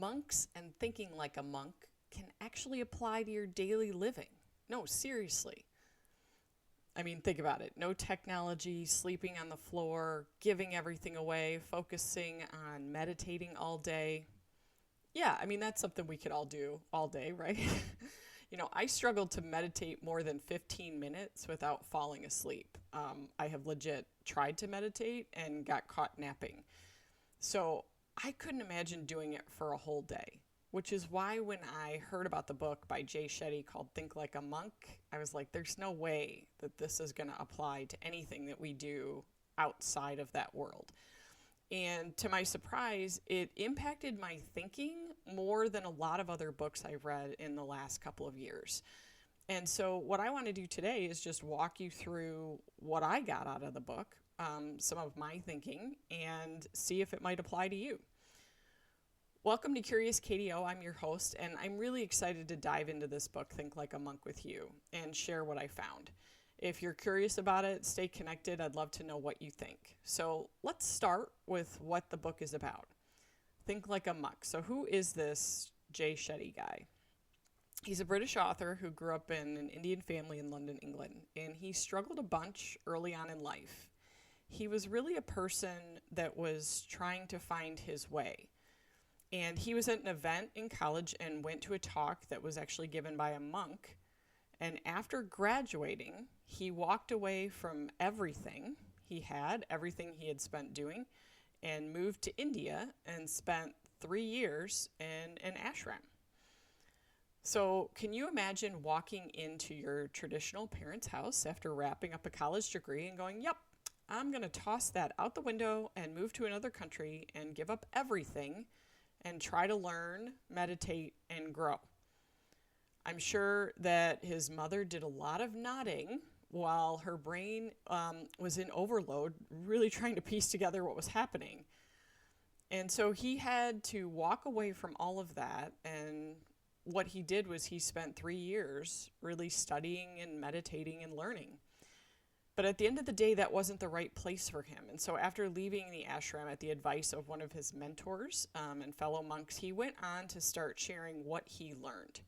monks and thinking like a monk can actually apply to your daily living. No, seriously. I mean, think about it. No technology, sleeping on the floor, giving everything away, focusing on meditating all day. Yeah, I mean, that's something we could all do all day, right? I struggled to meditate more than 15 minutes without falling asleep. I have legit tried to meditate and got caught napping. So I couldn't imagine doing it for a whole day, which is why when I heard about the book by Jay Shetty called Think Like a Monk, I was like, there's no way that this is going to apply to anything that we do outside of that world. And to my surprise, it impacted my thinking more than a lot of other books I've read in the last couple of years. And so what I want to do today is just walk you through what I got out of the book, some of my thinking, and see if it might apply to you. Welcome to Curious KDO. I'm your host, and I'm really excited to dive into this book, Think Like a Monk, with you and share what I found. If you're curious about it, stay connected. I'd love to know what you think. So let's start with what the book is about. Think Like a Monk. So who is this Jay Shetty guy? He's a British author who grew up in an Indian family in London, England, and he struggled a bunch early on in life. He was really a person that was trying to find his way. And he was at an event in college and went to a talk that was actually given by a monk. And after graduating, he walked away from everything he had spent doing, and moved to India and spent 3 years in an ashram. So can you imagine walking into your traditional parents' house after wrapping up a college degree and going, yep, I'm going to toss that out the window and move to another country and give up everything and try to learn, meditate, and grow? I'm sure that his mother did a lot of nodding while her brain was in overload, really trying to piece together what was happening. And so he had to walk away from all of that. And what he did was he spent 3 years really studying and meditating and learning. But at the end of the day, that wasn't the right place for him. And so after leaving the ashram at the advice of one of his mentors and fellow monks, he went on to start sharing what he learned.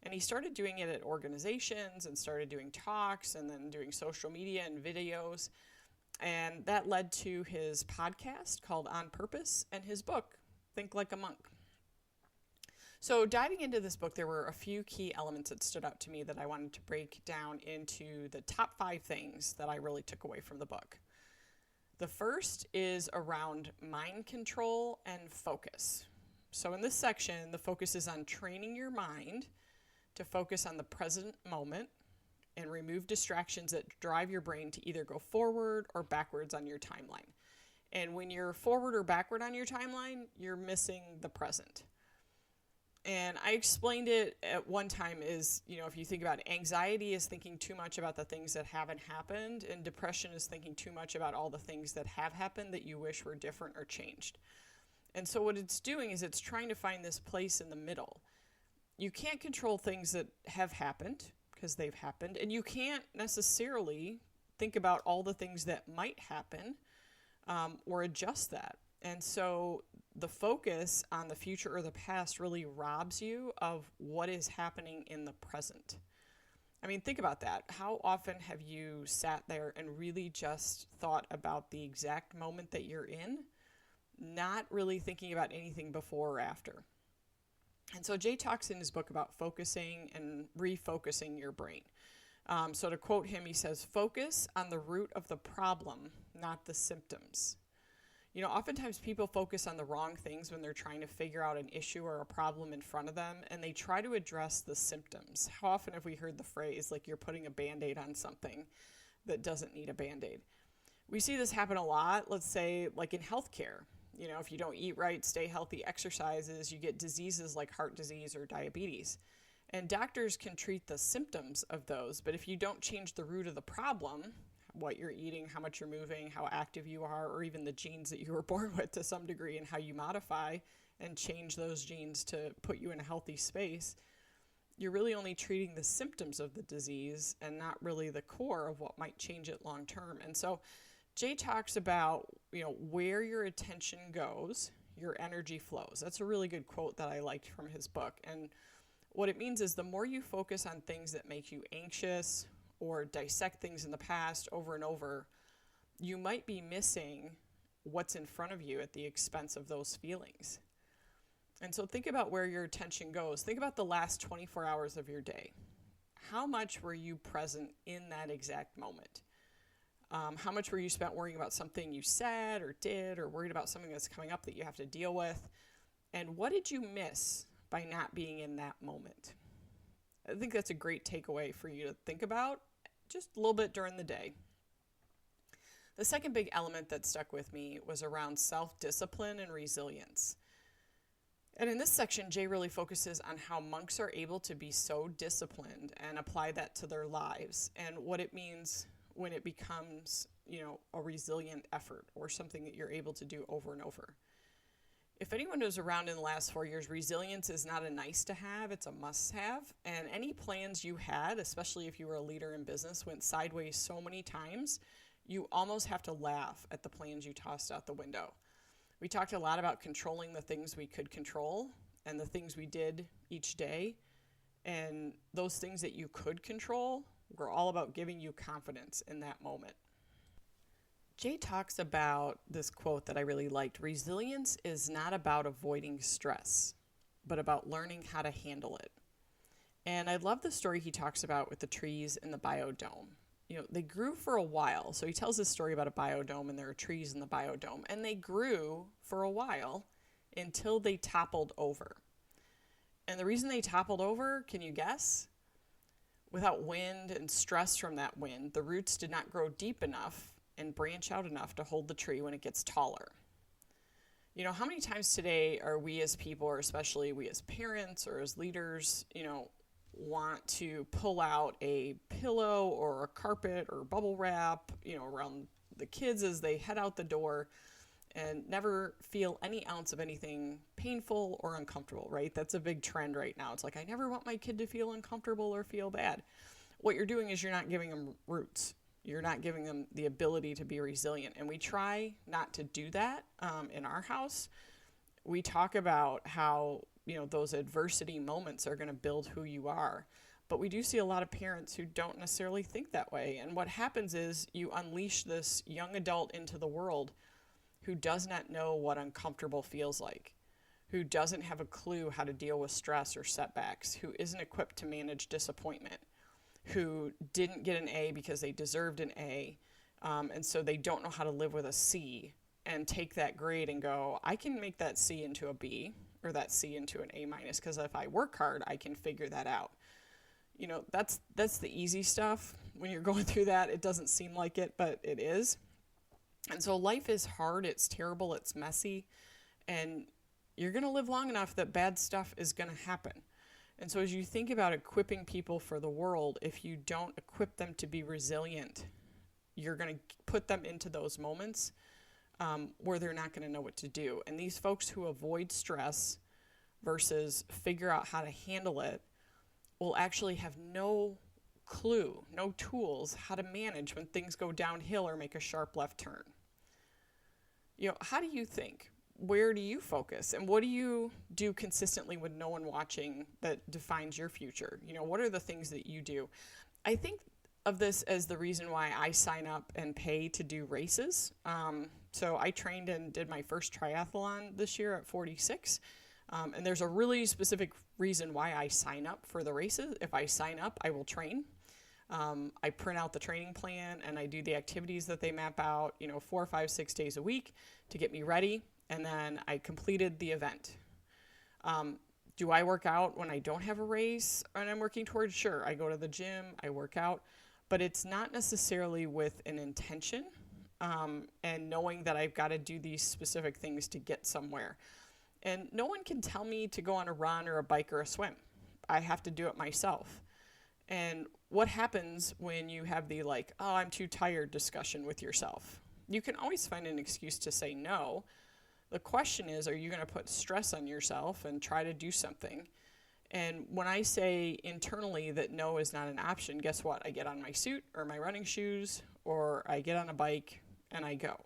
And he started doing it at organizations and started doing talks and then doing social media and videos. And that led to his podcast called On Purpose and his book, Think Like a Monk. So diving into this book, there were a few key elements that stood out to me that I wanted to break down into the top 5 things that I really took away from the book. The first is around mind control and focus. So in this section, the focus is on training your mind to focus on the present moment and remove distractions that drive your brain to either go forward or backwards on your timeline. And when you're forward or backward on your timeline, you're missing the present. And I explained it at one time is, if you think about it, anxiety is thinking too much about the things that haven't happened, and depression is thinking too much about all the things that have happened that you wish were different or changed. And so what it's doing is it's trying to find this place in the middle. You can't control things that have happened because they've happened, and you can't necessarily think about all the things that might happen or adjust that. And so the focus on the future or the past really robs you of what is happening in the present. I mean, think about that. How often have you sat there and really just thought about the exact moment that you're in, not really thinking about anything before or after? And so Jay talks in his book about focusing and refocusing your brain. So to quote him, he says, focus on the root of the problem, not the symptoms. Oftentimes people focus on the wrong things when they're trying to figure out an issue or a problem in front of them, and they try to address the symptoms. How often have we heard the phrase, like you're putting a Band-Aid on something that doesn't need a Band-Aid? We see this happen a lot, let's say, like in healthcare. If you don't eat right, stay healthy, exercises, you get diseases like heart disease or diabetes. And doctors can treat the symptoms of those, but if you don't change the root of the problem, what you're eating, how much you're moving, how active you are, or even the genes that you were born with to some degree and how you modify and change those genes to put you in a healthy space, you're really only treating the symptoms of the disease and not really the core of what might change it long term. And so Jay talks about, where your attention goes, your energy flows. That's a really good quote that I liked from his book. And what it means is the more you focus on things that make you anxious or dissect things in the past over and over, you might be missing what's in front of you at the expense of those feelings. And so think about where your attention goes. Think about the last 24 hours of your day. How much were you present in that exact moment? How much were you spent worrying about something you said or did, or worried about something that's coming up that you have to deal with? And what did you miss by not being in that moment? I think that's a great takeaway for you to think about just a little bit during the day. The second big element that stuck with me was around self-discipline and resilience. And in this section, Jay really focuses on how monks are able to be so disciplined and apply that to their lives, and what it means when it becomes, a resilient effort or something that you're able to do over and over. If anyone was around in the last 4 years, resilience is not a nice to have, it's a must have. And any plans you had, especially if you were a leader in business, went sideways so many times, you almost have to laugh at the plans you tossed out the window. We talked a lot about controlling the things we could control and the things we did each day. And those things that you could control were all about giving you confidence in that moment. Jay talks about this quote that I really liked. Resilience is not about avoiding stress, but about learning how to handle it. And I love the story he talks about with the trees in the biodome. They grew for a while. So he tells this story about a biodome, and there are trees in the biodome. And they grew for a while until they toppled over. And the reason they toppled over, can you guess? Without wind and stress from that wind, the roots did not grow deep enough and branch out enough to hold the tree when it gets taller. How many times today are we as people, or especially we as parents or as leaders, want to pull out a pillow or a carpet or bubble wrap, around the kids as they head out the door, and never feel any ounce of anything painful or uncomfortable, right? That's a big trend right now. It's like, I never want my kid to feel uncomfortable or feel bad. What you're doing is you're not giving them roots. You're not giving them the ability to be resilient. And we try not to do that in our house. We talk about how, those adversity moments are going to build who you are. But we do see a lot of parents who don't necessarily think that way. And what happens is you unleash this young adult into the world who does not know what uncomfortable feels like, who doesn't have a clue how to deal with stress or setbacks, who isn't equipped to manage disappointment, who didn't get an A because they deserved an A, and so they don't know how to live with a C and take that grade and go, I can make that C into a B or that C into an A minus, because if I work hard, I can figure that out. That's the easy stuff. When you're going through that, it doesn't seem like it, but it is. And so life is hard, it's terrible, it's messy, and you're going to live long enough that bad stuff is going to happen. And so as you think about equipping people for the world, if you don't equip them to be resilient, you're going to put them into those moments where they're not going to know what to do. And these folks who avoid stress versus figure out how to handle it will actually have no clue, no tools how to manage when things go downhill or make a sharp left turn. How do you think? Where do you focus? And what do you do consistently with no one watching that defines your future? What are the things that you do? I think of this as the reason why I sign up and pay to do races. So I trained and did my first triathlon this year at 46. And there's a really specific reason why I sign up for the races. If I sign up, I will train. I print out the training plan and I do the activities that they map out, 4, 5, 6 days a week to get me ready. And then I completed the event. Do I work out when I don't have a race and I'm working towards? Sure, I go to the gym, I work out, but it's not necessarily with an intention and knowing that I've got to do these specific things to get somewhere. And no one can tell me to go on a run or a bike or a swim. I have to do it myself. And what happens when you have the I'm too tired discussion with yourself? You can always find an excuse to say no. The question is, are you going to put stress on yourself and try to do something? And when I say internally that no is not an option, guess what? I get on my suit or my running shoes, or I get on a bike and I go.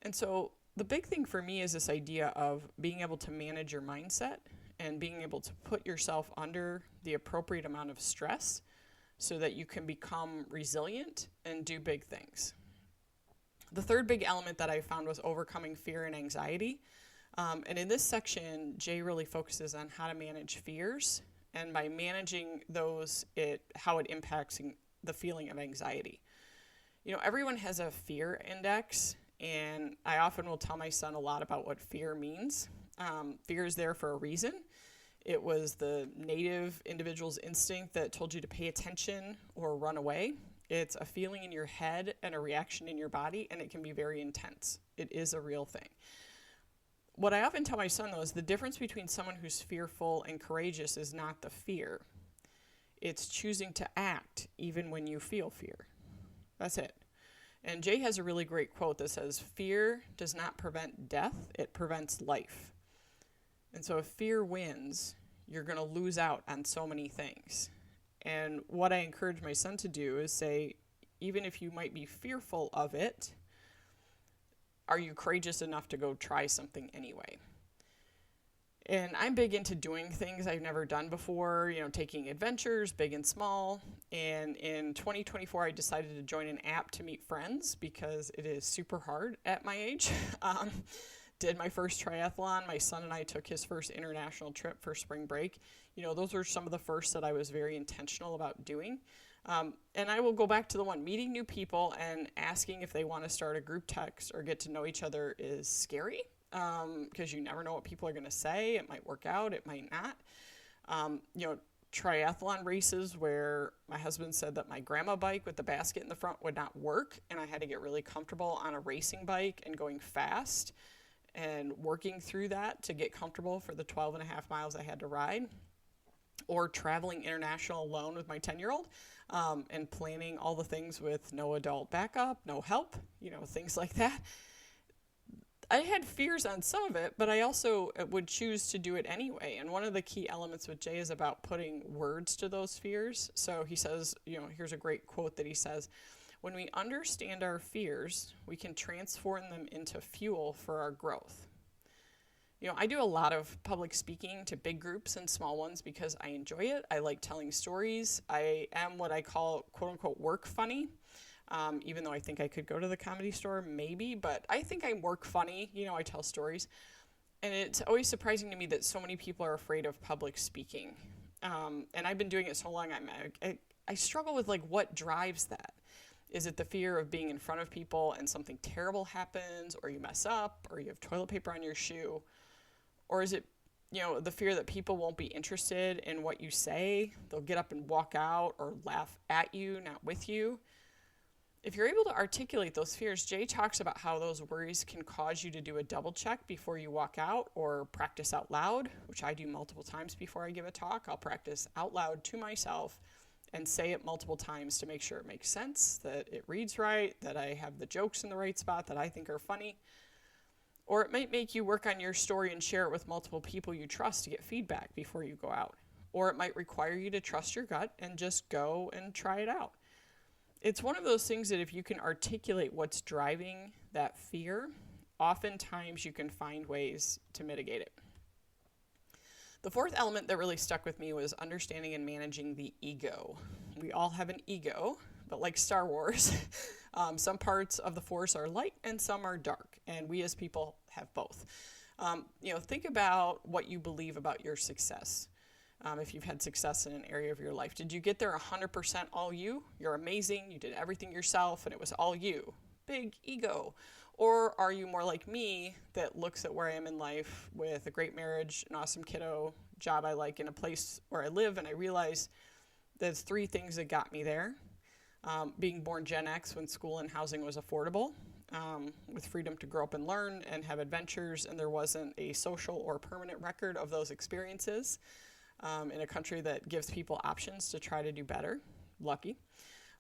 And so the big thing for me is this idea of being able to manage your mindset and being able to put yourself under the appropriate amount of stress so that you can become resilient and do big things. The third big element that I found was overcoming fear and anxiety. And in this section, Jay really focuses on how to manage fears, and by managing those, how it impacts the feeling of anxiety. Everyone has a fear index, and I often will tell my son a lot about what fear means. Fear is there for a reason. It was the native individual's instinct that told you to pay attention or run away. It's a feeling in your head and a reaction in your body, and it can be very intense. It is a real thing. What I often tell my son, though, is the difference between someone who's fearful and courageous is not the fear. It's choosing to act even when you feel fear. That's it. And Jay has a really great quote that says, "Fear does not prevent death, it prevents life." And so if fear wins, you're going to lose out on so many things. And what I encourage my son to do is say, even if you might be fearful of it, are you courageous enough to go try something anyway? And I'm big into doing things I've never done before, taking adventures, big and small. And in 2024, I decided to join an app to meet friends because it is super hard at my age. Did my first triathlon. My son and I took his first international trip for spring break. Those were some of the first that I was very intentional about doing. And I will go back to the one, meeting new people and asking if they want to start a group text or get to know each other is scary because you never know what people are going to say. It might work out, it might not. Triathlon races where my husband said that my grandma bike with the basket in the front would not work, and I had to get really comfortable on a racing bike and going fast and working through that to get comfortable for the 12 and a half miles I had to ride. Or traveling international alone with my 10-year-old and planning all the things with no adult backup, no help, things like that. I had fears on some of it, but I also would choose to do it anyway. And one of the key elements with Jay is about putting words to those fears. So he says, here's a great quote that he says, "When we understand our fears, we can transform them into fuel for our growth." I do a lot of public speaking to big groups and small ones because I enjoy it. I like telling stories. I am what I call, quote unquote, work funny, even though I think I could go to the Comedy Store maybe, but I think I work funny. I tell stories. And it's always surprising to me that so many people are afraid of public speaking. And I've been doing it so long, I struggle with what drives that. Is it the fear of being in front of people and something terrible happens, or you mess up, or you have toilet paper on your shoe? Or is it, the fear that people won't be interested in what you say? They'll get up and walk out or laugh at you, not with you. If you're able to articulate those fears, Jay talks about how those worries can cause you to do a double check before you walk out or practice out loud, which I do multiple times before I give a talk. I'll practice out loud to myself and say it multiple times to make sure it makes sense, that it reads right, that I have the jokes in the right spot that I think are funny. Or it might make you work on your story and share it with multiple people you trust to get feedback before you go out. Or it might require you to trust your gut and just go and try it out. It's one of those things that if you can articulate what's driving that fear, oftentimes you can find ways to mitigate it. The fourth element that really stuck with me was understanding and managing the ego. We all have an ego, but like Star Wars, some parts of the Force are light and some are dark, and we as people have both. Think about what you believe about your success. If you've had success in an area of your life, did you get there 100% all you? You're amazing, you did everything yourself, and it was all you. Big ego. Or are you more like me that looks at where I am in life with a great marriage, an awesome kiddo, job I like, in a place where I live, and I realize there's three things that got me there. Being born Gen X when school and housing was affordable, with freedom to grow up and learn and have adventures, and there wasn't a social or permanent record of those experiences in a country that gives people options to try to do better. Lucky.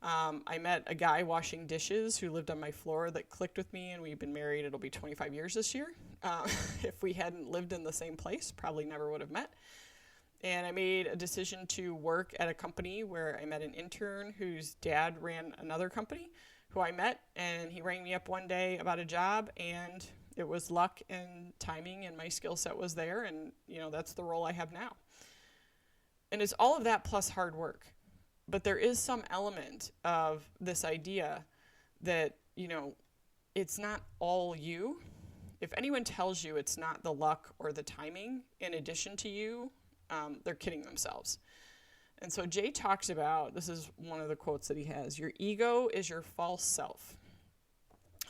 I met a guy washing dishes who lived on my floor that clicked with me, and we've been married. It'll be 25 years this year. If we hadn't lived in the same place, probably never would have met. And I made a decision to work at a company where I met an intern whose dad ran another company who I met, and he rang me up one day about a job, and It was luck and timing, and my skill set was there, and, that's the role I have now. And it's all of that plus hard work. But there is some element of this idea that, it's not all you. If anyone tells you it's not the luck or the timing in addition to you, they're kidding themselves. And so Jay talks about, this is one of the quotes that he has, your ego is your false self.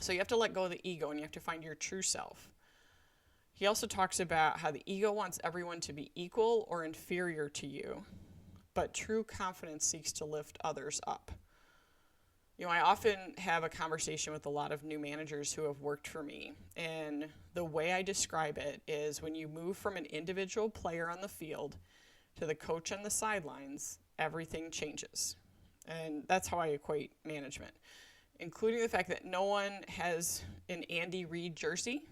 So you have to let go of the ego and you have to find your true self. He also talks about how the ego wants everyone to be equal or inferior to you, but true confidence seeks to lift others up. I often have a conversation with a lot of new managers who have worked for me, and the way I describe it is when you move from an individual player on the field to the coach on the sidelines, everything changes. And that's how I equate management, including the fact that no one has an Andy Reid jersey.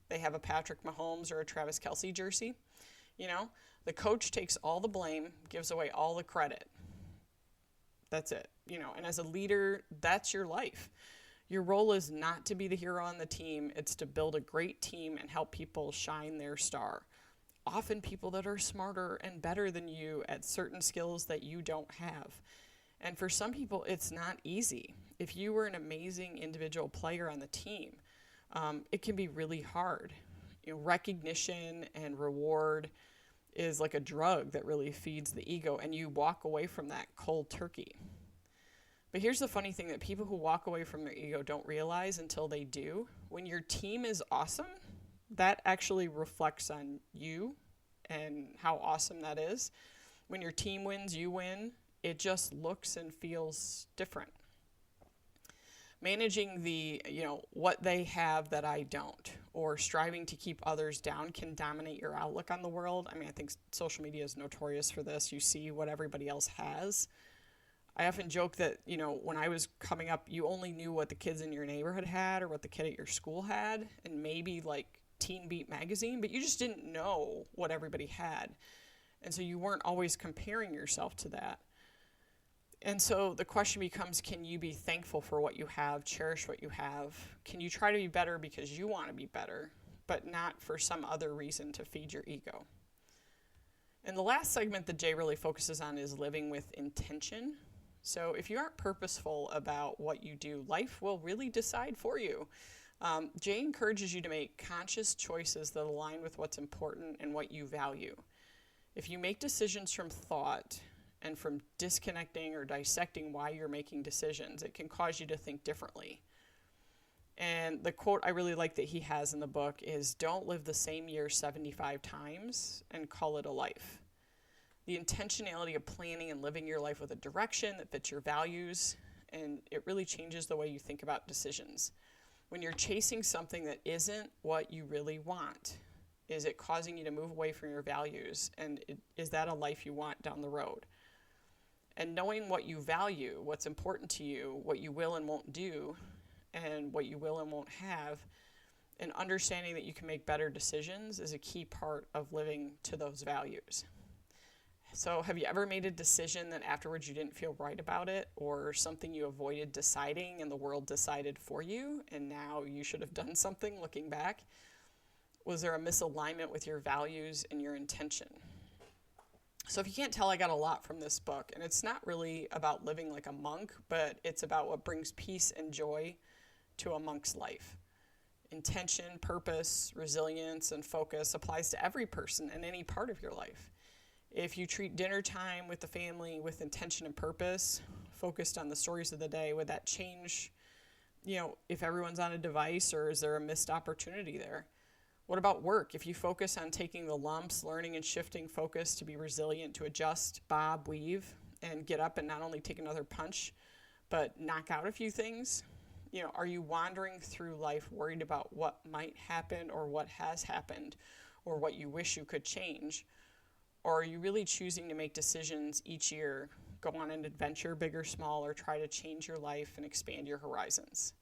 They have a Patrick Mahomes or a Travis Kelce jersey. The coach takes all the blame, gives away all the credit. That's it. And as a leader, that's your life. Your role is not to be the hero on the team. It's to build a great team and help people shine their star. Often people that are smarter and better than you at certain skills that you don't have. And for some people, it's not easy. If you were an amazing individual player on the team, it can be really hard. Recognition and reward is like a drug that really feeds the ego, and you walk away from that cold turkey. But here's the funny thing that people who walk away from their ego don't realize until they do. When your team is awesome, that actually reflects on you and how awesome that is. When your team wins, you win. It just looks and feels different. Managing the, what they have that I don't, or striving to keep others down can dominate your outlook on the world. I think social media is notorious for this. You see what everybody else has. I often joke that, when I was coming up, you only knew what the kids in your neighborhood had or what the kid at your school had, and maybe like Teen Beat magazine, but you just didn't know what everybody had. And so you weren't always comparing yourself to that. And so the question becomes, can you be thankful for what you have, cherish what you have? Can you try to be better because you want to be better, but not for some other reason to feed your ego? And the last segment that Jay really focuses on is living with intention. So if you aren't purposeful about what you do, life will really decide for you. Jay encourages you to make conscious choices that align with what's important and what you value. If you make decisions from thought and from disconnecting or dissecting why you're making decisions, it can cause you to think differently. And the quote I really like that he has in the book is, don't live the same year 75 times and call it a life. The intentionality of planning and living your life with a direction that fits your values, and it really changes the way you think about decisions. When you're chasing something that isn't what you really want, is it causing you to move away from your values? And is that a life you want down the road? And knowing what you value, what's important to you, what you will and won't do, and what you will and won't have, and understanding that you can make better decisions is a key part of living to those values. So have you ever made a decision that afterwards you didn't feel right about it, or something you avoided deciding and the world decided for you, and now you should have done something looking back? Was there a misalignment with your values and your intention? So if you can't tell, I got a lot from this book, and it's not really about living like a monk, but it's about what brings peace and joy to a monk's life. Intention, purpose, resilience, and focus applies to every person in any part of your life. If you treat dinner time with the family with intention and purpose, focused on the stories of the day, would that change, if everyone's on a device, or is there a missed opportunity there? What about work? If you focus on taking the lumps, learning and shifting focus to be resilient, to adjust, bob, weave, and get up and not only take another punch, but knock out a few things, are you wandering through life worried about what might happen or what has happened or what you wish you could change? Or are you really choosing to make decisions each year, go on an adventure, big or small, or try to change your life and expand your horizons?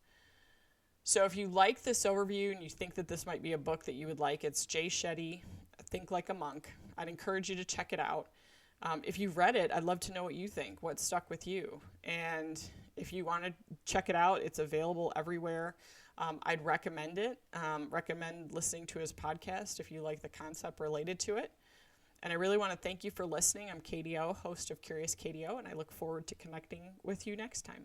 So if you like this overview and you think that this might be a book that you would like, it's Jay Shetty, Think Like a Monk. I'd encourage you to check it out. If you've read it, I'd love to know what you think, what stuck with you. And if you want to check it out, it's available everywhere. I'd recommend it. Recommend listening to his podcast if you like the concept related to it. And I really want to thank you for listening. I'm KDO, host of Curious KDO, and I look forward to connecting with you next time.